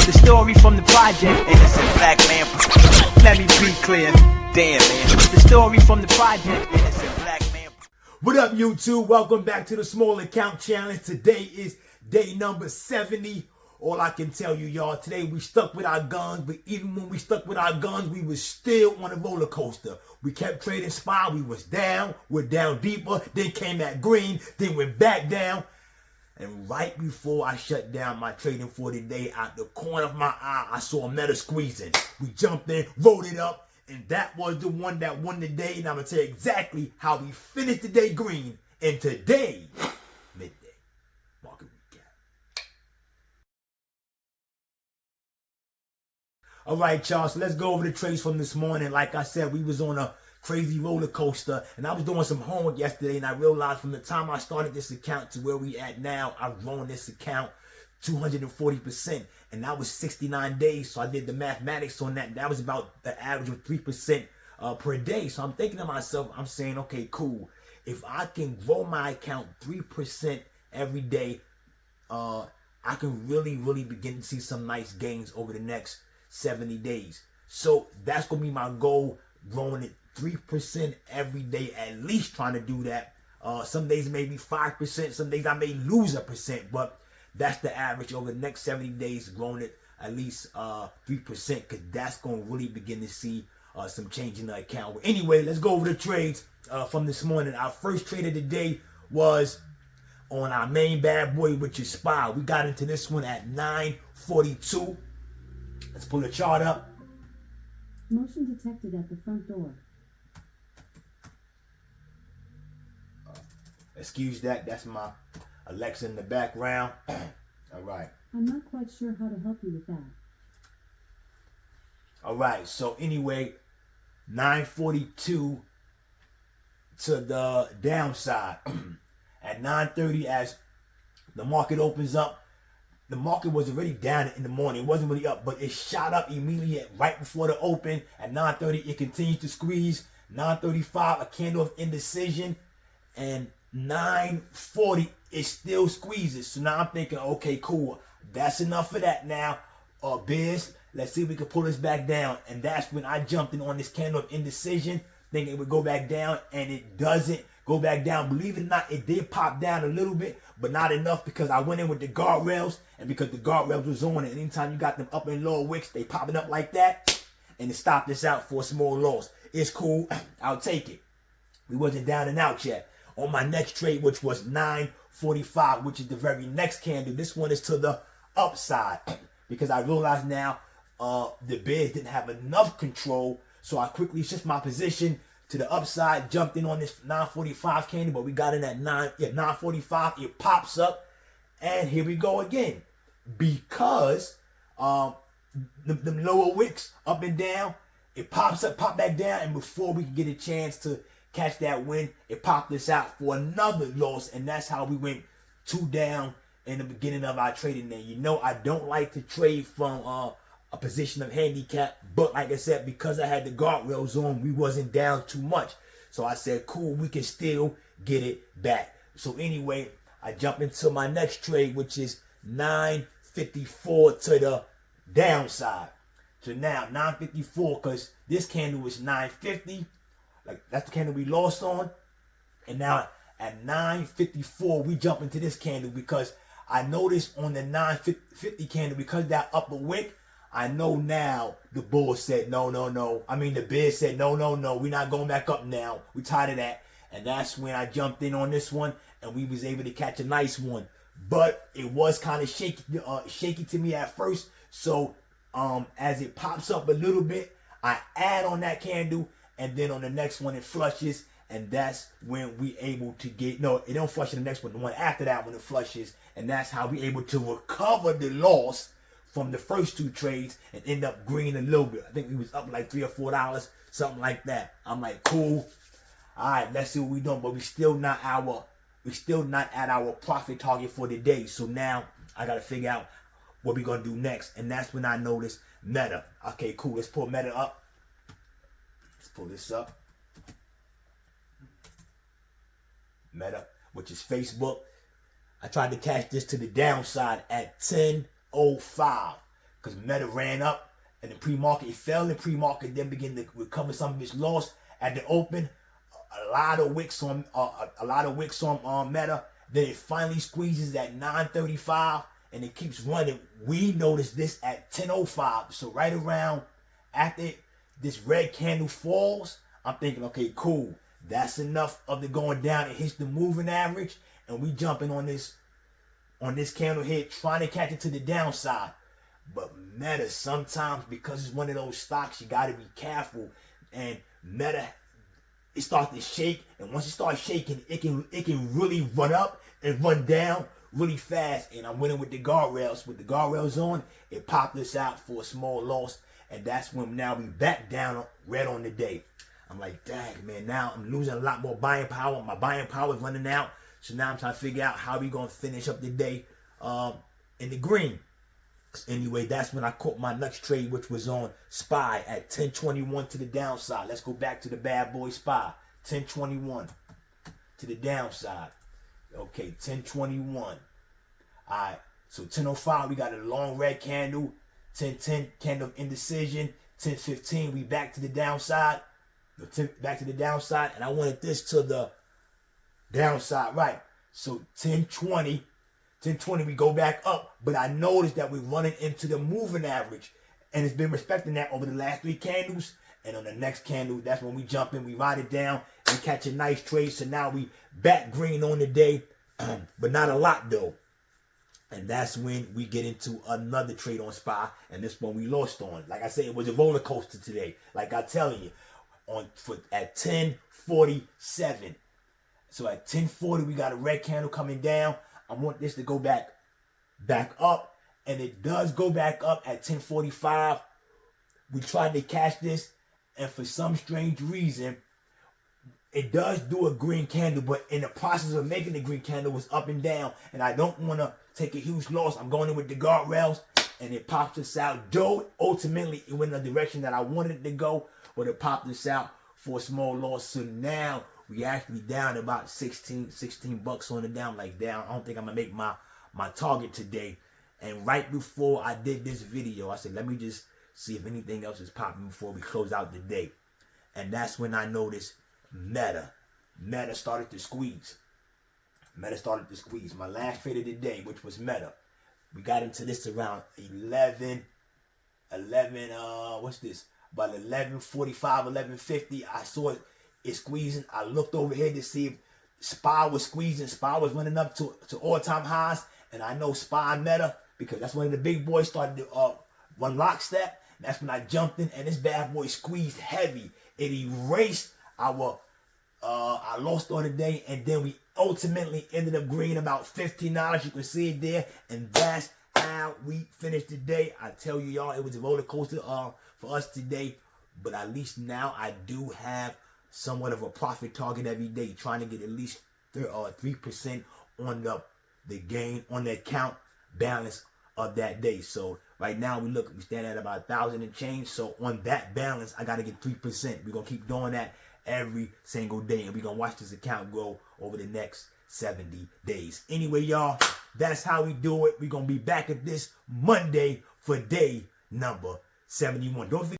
The story from the project, innocent black man. Let me be clear. Damn, man. The story from the project, innocent black man. What up, YouTube? Welcome back to the Small Account Challenge. Today is day number 70. All I can tell you, y'all, today we stuck with our guns, but even when we stuck with our guns, we was still on a roller coaster. We kept trading SPY, we was down, we're down deeper, then came at green, then went back down. And right before I shut down my trading for the day, out the corner of my eye, I saw a meta squeezing. We jumped in, rolled it up, and that was the one that won the day. And I'm going to tell you exactly how we finished the day green. And today, midday market recap. All right, y'all, so let's go over the trades from this morning. Like I said, we was on a crazy roller coaster, and I was doing some homework yesterday, and I realized from the time I started this account to where we at now, I've grown this account 240%, and that was 69 days. So I did the mathematics on that. That was about the average of 3% per day. So I'm thinking to myself, I'm saying, okay, cool. If I can grow my account 3% every day, I can really begin to see some nice gains over the next 70 days. So that's gonna be my goal, growing it 3% every day, at least trying to do that. Some days maybe 5%, some days I may lose 1%, but that's the average over the next 70 days, growing it at least 3%, because that's gonna really begin to see some change in the account. Anyway, let's go over the trades from this morning. Our first trade of the day was on our main bad boy, which is SPY. We got into this one at 9:42. Let's pull the chart up. Motion detected at the front door. Excuse that. That's my Alexa in the background. All right. I'm not quite sure how to help you with that. All right. So anyway, 9:42 to the downside. At 9:30, as the market opens up, the market was already down in the morning. It wasn't really up, but it shot up immediately right before the open. At 9:30, it continued to squeeze. 9:35, a candle of indecision. And 9:40, it still squeezes. So now I'm thinking, okay, cool. That's enough for that now. Biz, let's see if we can pull this back down. And that's when I jumped in on this candle of indecision, thinking it would go back down, and it doesn't go back down. Believe it or not, it did pop down a little bit, but not enough, because I went in with the guardrails, and because the guardrails was on, and anytime you got them up and lower wicks, they popping up like that, and it stopped us out for a small loss. It's cool. I'll take it. We wasn't down and out yet. On my next trade, which was 9:45, which is the very next candle, this one is to the upside, because I realized now the bids didn't have enough control, so I quickly shift my position to the upside, jumped in on this 9:45 candle, but we got in at 9:45. It pops up, and here we go again, because the lower wicks up and down, it pops up, pop back down, and before we can get a chance to catch that win, it popped us out for another loss, and that's how we went 2 down in the beginning of our trading day. You know, I don't like to trade from a position of handicap, but like I said, because I had the guardrails on, we wasn't down too much. So I said, cool, we can still get it back. So anyway, I jump into my next trade, which is 9:54 to the downside. So now 9:54, because this candle was 9:50. Like, that's the candle we lost on. And now at 9:54, we jump into this candle, because I noticed on the 9:50 candle, because that upper wick, I know now the bull said no. I mean, the bid said no. We're not going back up now. We tired of that. And that's when I jumped in on this one, and we was able to catch a nice one. But it was kind of shaky to me at first. So as it pops up a little bit, I add on that candle, and then on the next one it flushes, and that's when we able to get, no, it don't flush in the next one, the one after that when it flushes, and that's how we able to recover the loss from the first 2 trades and end up green a little bit. I think we was up like $3 or $4, something like that. I'm like, cool. All right, let's see what we doing, but we still not at our profit target for the day. So now I gotta figure out what we gonna do next, and that's when I noticed Meta. Okay, cool. Let's pull Meta up. Let's pull this up. Meta, which is Facebook. I tried to catch this to the downside at 10:05. because Meta ran up and the pre-market it fell. The pre-market then began to recover some of its loss at the open. A lot of wicks on Meta. Then it finally squeezes at 935 and it keeps running. We noticed this at 10:05. So right around after this red candle falls, I'm thinking, okay, cool. That's enough of it going down. It hits the moving average, and we jumping on this candle here, trying to catch it to the downside. But Meta, sometimes because it's one of those stocks, you got to be careful. And Meta, it starts to shake, and once it starts shaking, it can really run up and run down really fast. And I'm winning with the guardrails. With the guardrails on, it popped us out for a small loss, and that's when now we back down red on the day. I'm like, dang, man, now I'm losing a lot more buying power. My buying power is running out. So now I'm trying to figure out how we going to finish up the day in the green. Anyway, that's when I caught my next trade, which was on SPY at 1021 to the downside. Let's go back to the bad boy SPY. 1021 to the downside. Okay, 1021. All right, so 1005, we got a long red candle. 1010, candle of indecision. 1015, we back to the downside. Back to the downside, and I wanted this to the downside, right? So 1020, we go back up, but I noticed that we're running into the moving average, and it's been respecting that over the last 3 candles. And on the next candle, that's when we jump in, we ride it down, and catch a nice trade. So now we back green on the day, but not a lot though. And that's when we get into another trade on SPY, and this one we lost on. Like I said, it was a roller coaster today. Like I'm telling you. At 1047. So at 1040 we got a red candle coming down. I want this to go back up, and it does go back up at 1045. We tried to catch this, and for some strange reason it does do a green candle, but in the process of making the green candle was up and down, and I don't want to take a huge loss. I'm going in with the guardrails, and it pops us out. Though ultimately it went in the direction that I wanted it to go, but it popped us out for a small loss. So now we actually down about 16 bucks on the down, like down. I don't think I'm gonna make my target today. And right before I did this video, I said, let me just see if anything else is popping before we close out the day. And that's when I noticed Meta started to squeeze. My last trade of the day, which was Meta. We got into this around 11, what's this? About 11:45, 11:50, I saw it squeezing. I looked over here to see if SPY was squeezing. SPY was running up to all-time highs, and I know SPY Meta, because that's when the big boys started to run lockstep. That's when I jumped in, and this bad boy squeezed heavy. It erased our loss on the day, and then we ultimately ended up green about $15. You can see it there, and that's how we finished the day. I tell you, y'all, it was a roller coaster for us today, but at least now I do have somewhat of a profit target every day, trying to get at least 3% on the gain on the account balance of that day. So right now we stand at about 1,000 and change. So on that balance, I got to get 3%. We're gonna keep doing that every single day, and we're gonna watch this account grow over the next 70 days. Anyway, y'all, that's how we do it. We're gonna be back at this Monday for day number 71. Don't forget